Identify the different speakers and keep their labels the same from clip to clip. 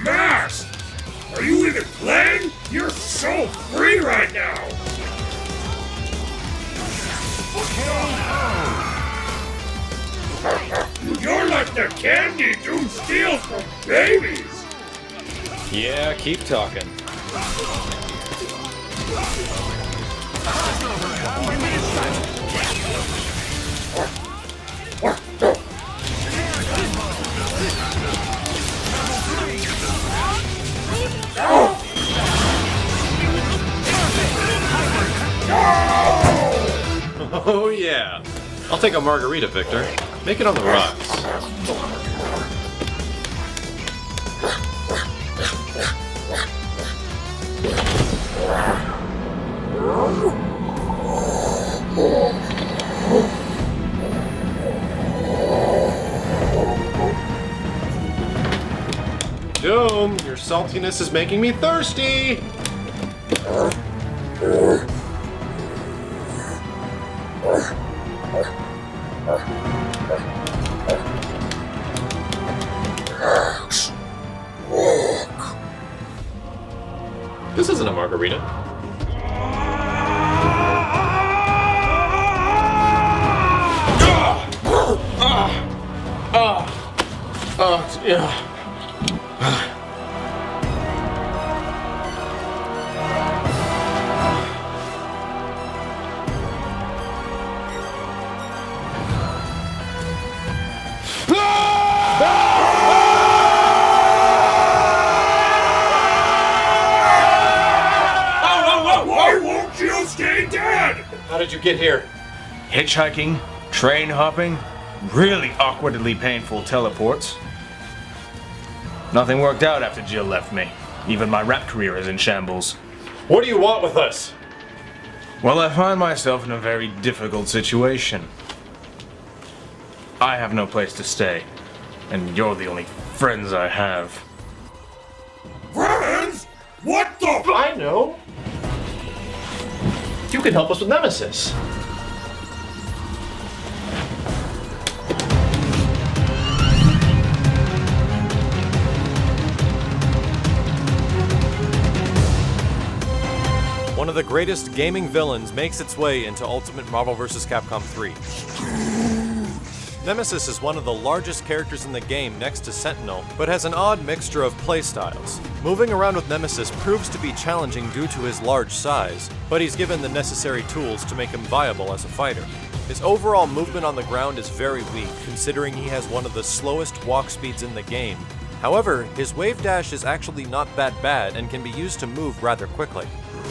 Speaker 1: Max! Are you even playing? You're so free right now! You're like the candy Doom steals from babies!
Speaker 2: Yeah, keep talking. Oh yeah. I'll take a margarita, Victor. Make it on the rocks. Doom, your saltiness is making me thirsty! This isn't a margarita. Yeah.
Speaker 1: Why won't you stay dead?
Speaker 2: How did you get here?
Speaker 3: Hitchhiking, train hopping, really awkwardly painful teleports. Nothing worked out after Jill left me. Even my rap career is in shambles.
Speaker 2: What do you want with us?
Speaker 3: Well, I find myself in a very difficult situation. I have no place to stay, and you're the only friends I have.
Speaker 1: Friends? What the
Speaker 2: I know. You can help us with Nemesis. One of the greatest gaming villains makes its way into Ultimate Marvel vs. Capcom 3. Nemesis is one of the largest characters in the game next to Sentinel, but has an odd mixture of playstyles. Moving around with Nemesis proves to be challenging due to his large size, but he's given the necessary tools to make him viable as a fighter. His overall movement on the ground is very weak, considering he has one of the slowest walk speeds in the game. However, his wave dash is actually not that bad and can be used to move rather quickly.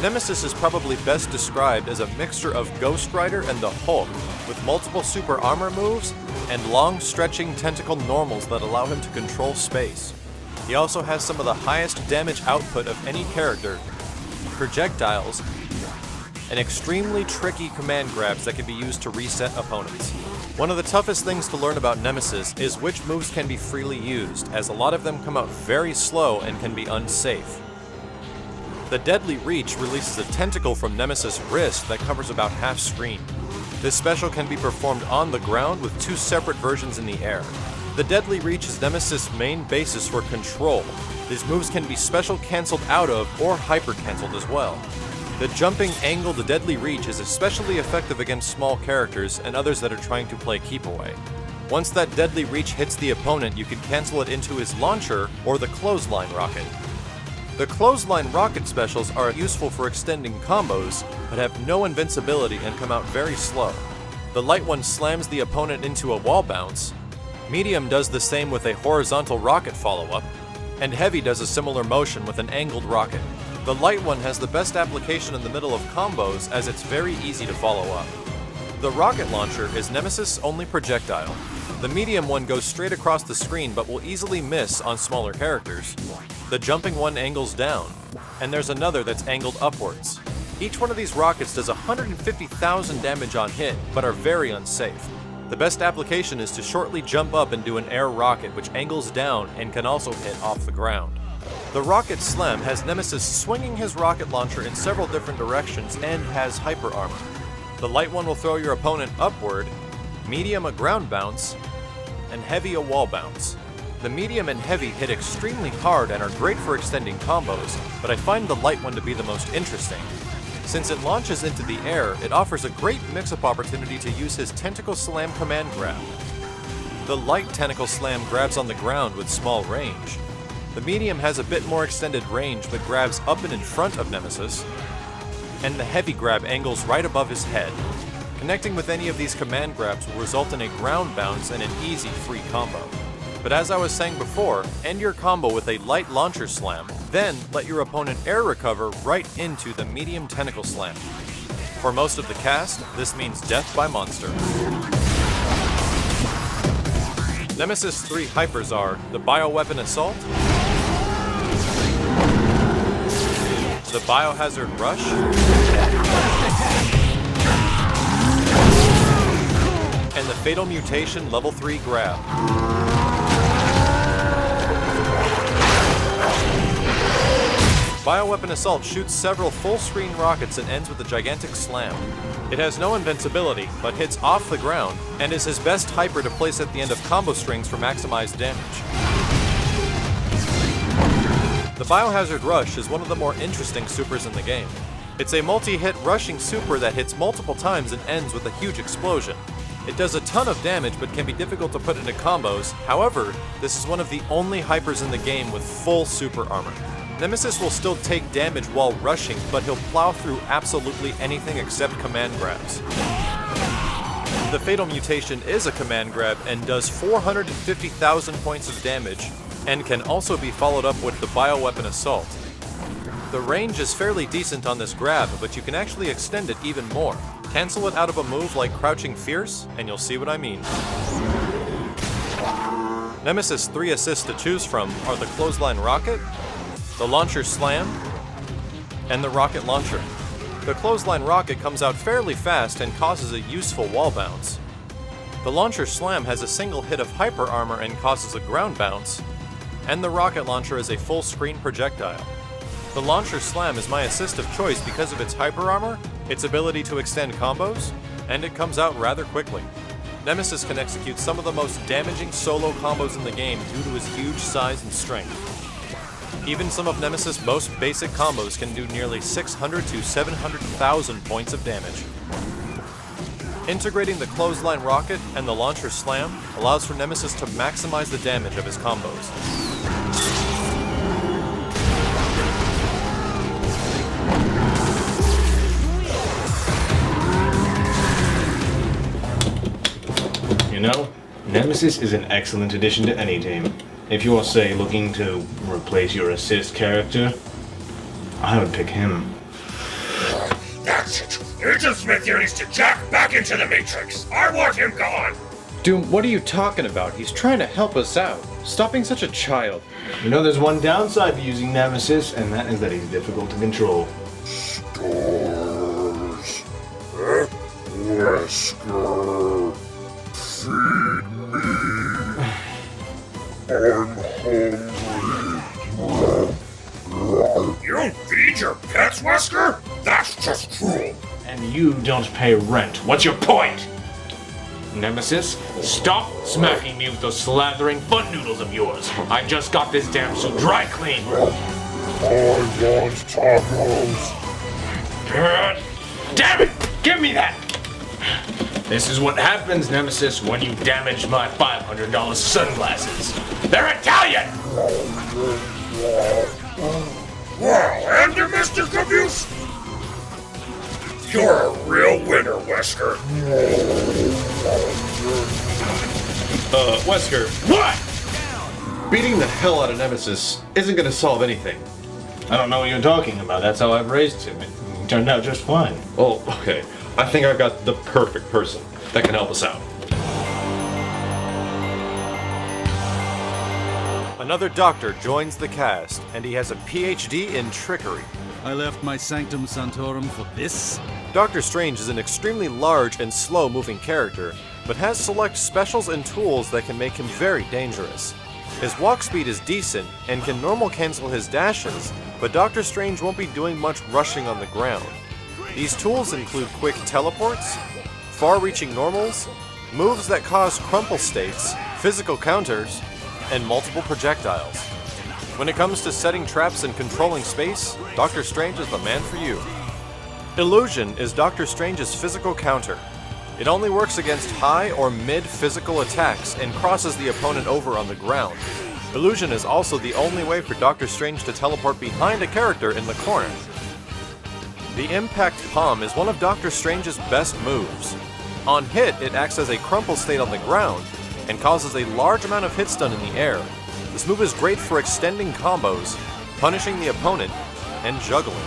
Speaker 2: Nemesis is probably best described as a mixture of Ghost Rider and the Hulk, with multiple super armor moves and long stretching tentacle normals that allow him to control space. He also has some of the highest damage output of any character, projectiles, and extremely tricky command grabs that can be used to reset opponents. One of the toughest things to learn about Nemesis is which moves can be freely used, as a lot of them come out very slow and can be unsafe. The Deadly Reach releases a tentacle from Nemesis' wrist that covers about half screen. This special can be performed on the ground with two separate versions in the air. The Deadly Reach is Nemesis' main basis for control. These moves can be special cancelled out of or hyper cancelled as well. The jumping angle the Deadly Reach is especially effective against small characters and others that are trying to play keep away. Once that Deadly Reach hits the opponent, you can cancel it into his launcher or the Clothesline Rocket. The Clothesline Rocket specials are useful for extending combos, but have no invincibility and come out very slow. The light one slams the opponent into a wall bounce, medium does the same with a horizontal rocket follow-up, and heavy does a similar motion with an angled rocket. The light one has the best application in the middle of combos as it's very easy to follow up. The rocket launcher is Nemesis' only projectile. The medium one goes straight across the screen but will easily miss on smaller characters. The jumping one angles down, and there's another that's angled upwards. Each one of these rockets does 150,000 damage on hit, but are very unsafe. The best application is to shortly jump up and do an air rocket which angles down and can also hit off the ground. The Rocket Slam has Nemesis swinging his rocket launcher in several different directions and has hyper armor. The light one will throw your opponent upward, medium a ground bounce, and heavy a wall bounce. The medium and heavy hit extremely hard and are great for extending combos, but I find the light one to be the most interesting. Since it launches into the air, it offers a great mix-up opportunity to use his Tentacle Slam command grab. The light Tentacle Slam grabs on the ground with small range. The medium has a bit more extended range but grabs up and in front of Nemesis, and the heavy grab angles right above his head. Connecting with any of these command grabs will result in a ground bounce and an easy free combo. But as I was saying before, end your combo with a light launcher slam, then let your opponent air recover right into the medium tentacle slam. For most of the cast, this means death by monster. Nemesis 3 hypers are the Bioweapon Assault, the Biohazard Rush, and the Fatal Mutation Level 3 Grab. Bioweapon Assault shoots several full-screen rockets and ends with a gigantic slam. It has no invincibility, but hits off the ground, and is his best hyper to place at the end of combo strings for maximized damage. The Biohazard Rush is one of the more interesting supers in the game. It's a multi-hit rushing super that hits multiple times and ends with a huge explosion. It does a ton of damage but can be difficult to put into combos. However, this is one of the only hypers in the game with full super armor. Nemesis will still take damage while rushing, but he'll plow through absolutely anything except command grabs. The Fatal Mutation is a command grab and does 450,000 points of damage, and can also be followed up with the Bioweapon Assault. The range is fairly decent on this grab, but you can actually extend it even more. Cancel it out of a move like Crouching Fierce, and you'll see what I mean. Nemesis' 3 assists to choose from are the Clothesline Rocket, the Launcher Slam, and the Rocket Launcher. The Clothesline Rocket comes out fairly fast and causes a useful wall bounce. The Launcher Slam has a single hit of hyper armor and causes a ground bounce, and the Rocket Launcher is a full screen projectile. The Launcher Slam is my assist of choice because of its hyper armor, its ability to extend combos, and it comes out rather quickly. Nemesis can execute some of the most damaging solo combos in the game due to his huge size and strength. Even some of Nemesis' most basic combos can do nearly 600 to 700,000 points of damage. Integrating the Clothesline Rocket and the Launcher Slam allows for Nemesis to maximize the damage of his combos.
Speaker 3: You know, Nemesis is an excellent addition to any team. If you're, say, looking to replace your assist character, I would pick him.
Speaker 1: That's it. Agent Smith here needs to jack back into the Matrix. I want him gone.
Speaker 4: Doom, what are you talking about? He's trying to help us out. Stop being such a child.
Speaker 3: You know, there's one downside to using Nemesis, and that is that he's difficult to control.
Speaker 1: Stars. Wesker. Feed me. I'm hungry. You don't feed your pets, Wesker? That's just cruel.
Speaker 3: And you don't pay rent. What's your point? Nemesis, stop smacking me with those slathering fun noodles of yours. I just got this damn suit dry clean.
Speaker 1: I want tacos.
Speaker 3: Damn it! Give me that! This is what happens, Nemesis, when you damage my $500 sunglasses. They're Italian!
Speaker 1: Wow, and you, Mr. Caboose? You're a real winner, Wesker.
Speaker 4: Wesker,
Speaker 3: What?
Speaker 4: beating the hell out of Nemesis isn't gonna solve anything.
Speaker 3: I don't know what you're talking about. That's how I've raised him. It turned out just fine.
Speaker 4: Oh, okay. I think I've got the perfect person that can help us out.
Speaker 2: Another doctor joins the cast, and he has a PhD in trickery.
Speaker 5: I left my Sanctum Sanctorum for this?
Speaker 2: Doctor Strange is an extremely large and slow-moving character, but has select specials and tools that can make him very dangerous. His walk speed is decent, and can normal cancel his dashes, but Doctor Strange won't be doing much rushing on the ground. These tools include quick teleports, far-reaching normals, moves that cause crumple states, physical counters, and multiple projectiles. When it comes to setting traps and controlling space, Doctor Strange is the man for you. Illusion is Doctor Strange's physical counter. It only works against high or mid physical attacks and crosses the opponent over on the ground. Illusion is also the only way for Doctor Strange to teleport behind a character in the corner. The Impact Palm is one of Doctor Strange's best moves. On hit, it acts as a crumple state on the ground and causes a large amount of hit stun in the air. This move is great for extending combos, punishing the opponent, and juggling.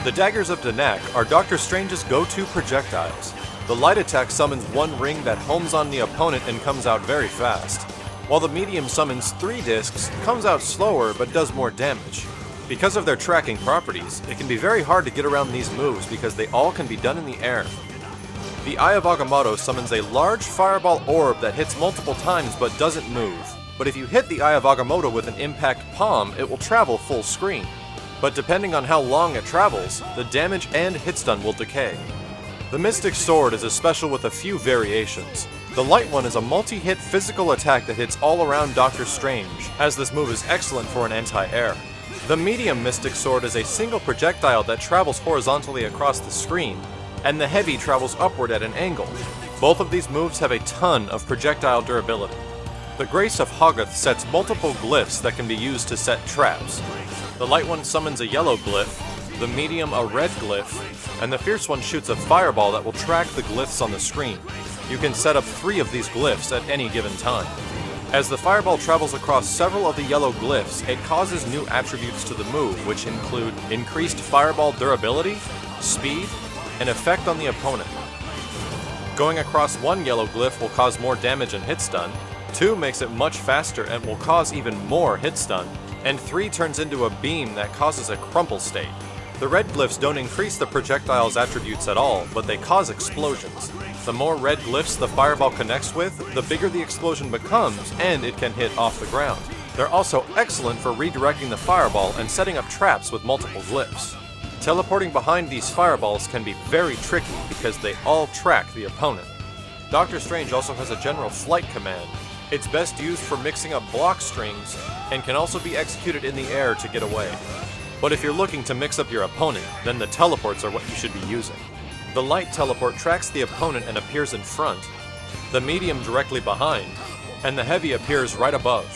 Speaker 2: The Daggers of Danak are Doctor Strange's go-to projectiles. The light attack summons one ring that homes on the opponent and comes out very fast, while the medium summons 3 discs, comes out slower but does more damage. Because of their tracking properties, it can be very hard to get around these moves because they all can be done in the air. The Eye of Agamotto summons a large fireball orb that hits multiple times but doesn't move. But if you hit the Eye of Agamotto with an Impact Palm, it will travel full screen. But depending on how long it travels, the damage and hit stun will decay. The Mystic Sword is a special with a few variations. The light one is a multi-hit physical attack that hits all around Doctor Strange, as this move is excellent for an anti-air. The medium Mystic Sword is a single projectile that travels horizontally across the screen, and the heavy travels upward at an angle. Both of these moves have a ton of projectile durability. The Grace of Hoggoth sets multiple glyphs that can be used to set traps. The light one summons a yellow glyph, the medium a red glyph, and the fierce one shoots a fireball that will track the glyphs on the screen. You can set up 3 of these glyphs at any given time. As the fireball travels across several of the yellow glyphs, it causes new attributes to the move, which include increased fireball durability, speed, and effect on the opponent. Going across 1 yellow glyph will cause more damage and hit stun, 2 makes it much faster and will cause even more hit stun, and 3 turns into a beam that causes a crumple state. The red glyphs don't increase the projectile's attributes at all, but they cause explosions. The more red glyphs the fireball connects with, the bigger the explosion becomes, and it can hit off the ground. They're also excellent for redirecting the fireball and setting up traps with multiple glyphs. Teleporting behind these fireballs can be very tricky because they all track the opponent. Doctor Strange also has a general flight command. It's best used for mixing up block strings and can also be executed in the air to get away. But if you're looking to mix up your opponent, then the teleports are what you should be using. The light teleport tracks the opponent and appears in front, the medium directly behind, and the heavy appears right above.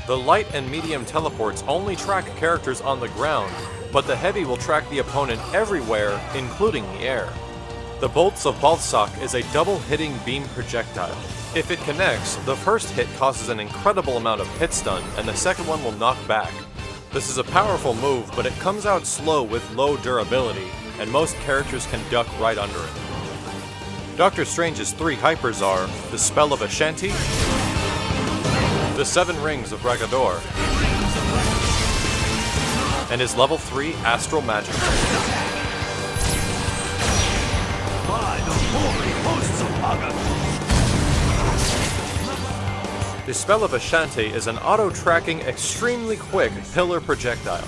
Speaker 2: The light and medium teleports only track characters on the ground, but the heavy will track the opponent everywhere, including the air. The Bolts of Balthazar is a double-hitting beam projectile. If it connects, the first hit causes an incredible amount of hit stun, and the second one will knock back. This is a powerful move, but it comes out slow with low durability, and most characters can duck right under it. Doctor Strange's 3 hypers are the Spell of Ashanti, the 7 Rings of Ragador, and his level 3 Astral Magic.
Speaker 5: By the holy hosts of Hoggoth!
Speaker 2: The Spell of Ashanti is an auto-tracking, extremely quick pillar projectile.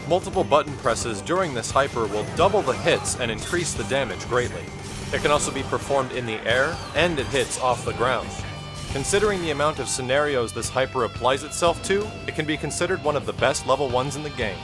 Speaker 2: Multiple button presses during this hyper will double the hits and increase the damage greatly. It can also be performed in the air, and it hits off the ground. Considering the amount of scenarios this hyper applies itself to, it can be considered one of the best level 1s in the game.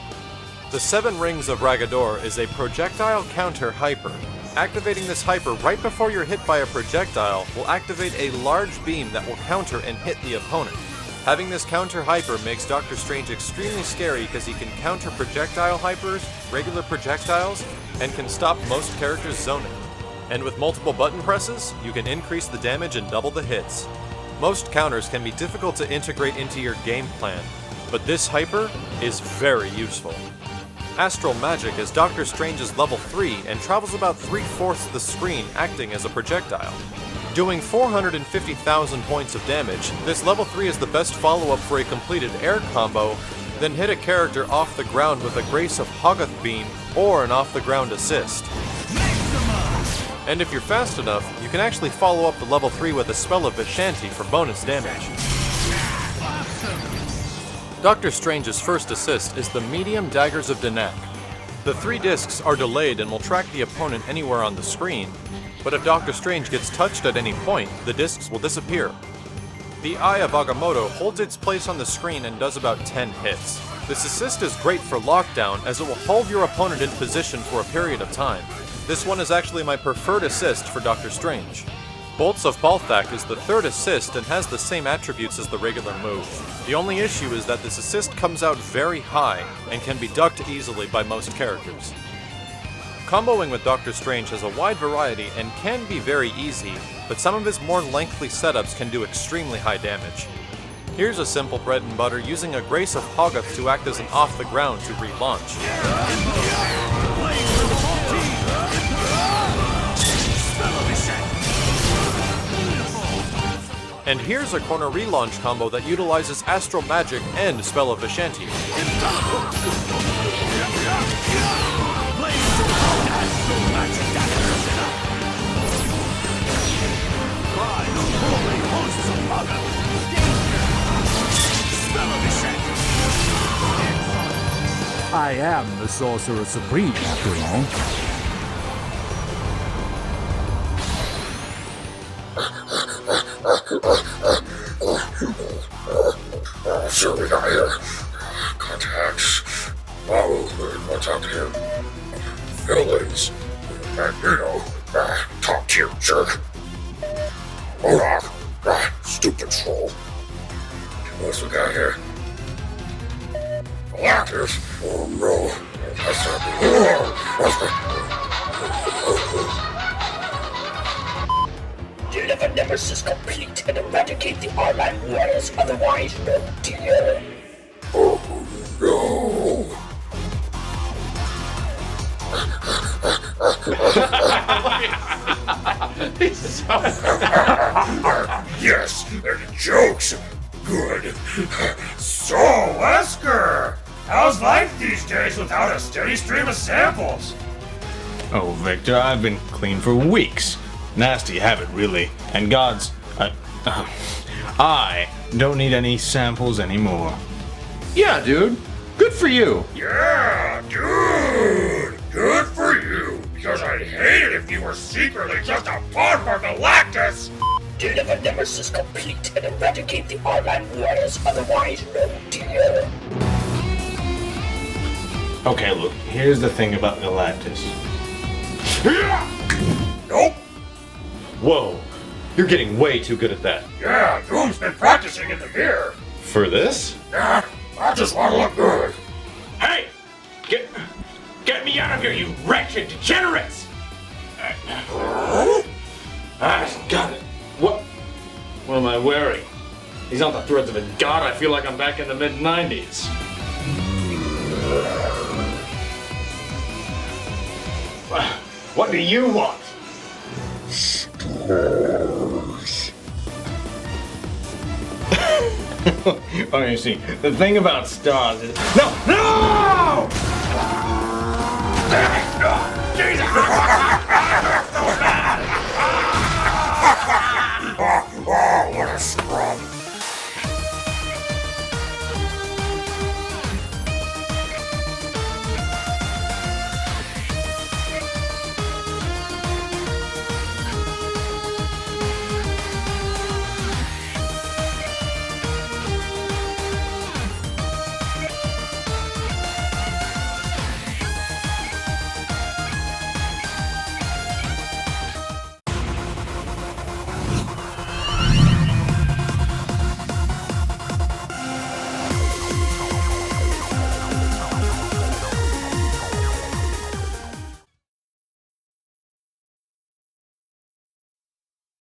Speaker 2: The 7 Rings of Ragador is a projectile counter hyper. Activating this hyper right before you're hit by a projectile will activate a large beam that will counter and hit the opponent. Having this counter hyper makes Doctor Strange extremely scary because he can counter projectile hypers, regular projectiles, and can stop most characters zoning. And with multiple button presses, you can increase the damage and double the hits. Most counters can be difficult to integrate into your game plan, but this hyper is very useful. Astral Magic is Doctor Strange's level 3 and travels about 3/4 the screen acting as a projectile. Doing 450,000 points of damage, this level 3 is the best follow-up for a completed air combo, then hit a character off the ground with a Grace of Hoggoth beam or an off-the-ground assist. And if you're fast enough, you can actually follow up the level 3 with a Spell of Ashanti for bonus damage. Doctor Strange's first assist is the medium Daggers of Danak. The 3 discs are delayed and will track the opponent anywhere on the screen, but if Doctor Strange gets touched at any point, the discs will disappear. The Eye of Agamotto holds its place on the screen and does about 10 hits. This assist is great for lockdown as it will hold your opponent in position for a period of time. This one is actually my preferred assist for Doctor Strange. Bolts of Balthak is the third assist and has the same attributes as the regular move. The only issue is that this assist comes out very high and can be ducked easily by most characters. Comboing with Doctor Strange has a wide variety and can be very easy, but some of his more lengthy setups can do extremely high damage. Here's a simple bread and butter using a Grace of Hoggoth to act as an off the ground to relaunch. And here's a corner relaunch combo that utilizes Astral Magic and Spell of Vishanti.
Speaker 5: I am the Sorcerer Supreme, after all.
Speaker 1: Sir, we got here. Contacts. Oh, what's up here? Villains. And top tier jerk. Hold on. Stupid troll. What else we got here? Galactus. Oh no. That's not Deliver Nemesis complete and eradicate the Arline warriors, otherwise no deal. Oh no. Yes, they're jokes. Good. So, Wesker, how's life these days without a steady stream of samples?
Speaker 3: Oh, Victor, I've been clean for weeks. Nasty habit, really. And gods, I don't need any samples anymore.
Speaker 4: Yeah, dude. Good for you.
Speaker 1: Yeah, dude. Good for you. Because I'd hate it if you were secretly just a pawn for Galactus. Deliver Nemesis complete and eradicate the Arline warriors, otherwise no deal.
Speaker 3: Okay, look, here's the thing about Galactus.
Speaker 1: Nope.
Speaker 2: Whoa, you're getting way too good at that.
Speaker 1: Yeah, Doom's been practicing in the mirror.
Speaker 2: For this?
Speaker 1: Nah, I just want to look good.
Speaker 3: Hey! Get me out of here, you wretched degenerates! Got it. What am I wearing? These aren't the threads of a god. I feel like I'm back in the mid-90s. What do you want?
Speaker 1: Stars.
Speaker 3: Oh, you see, the thing about stars is... No!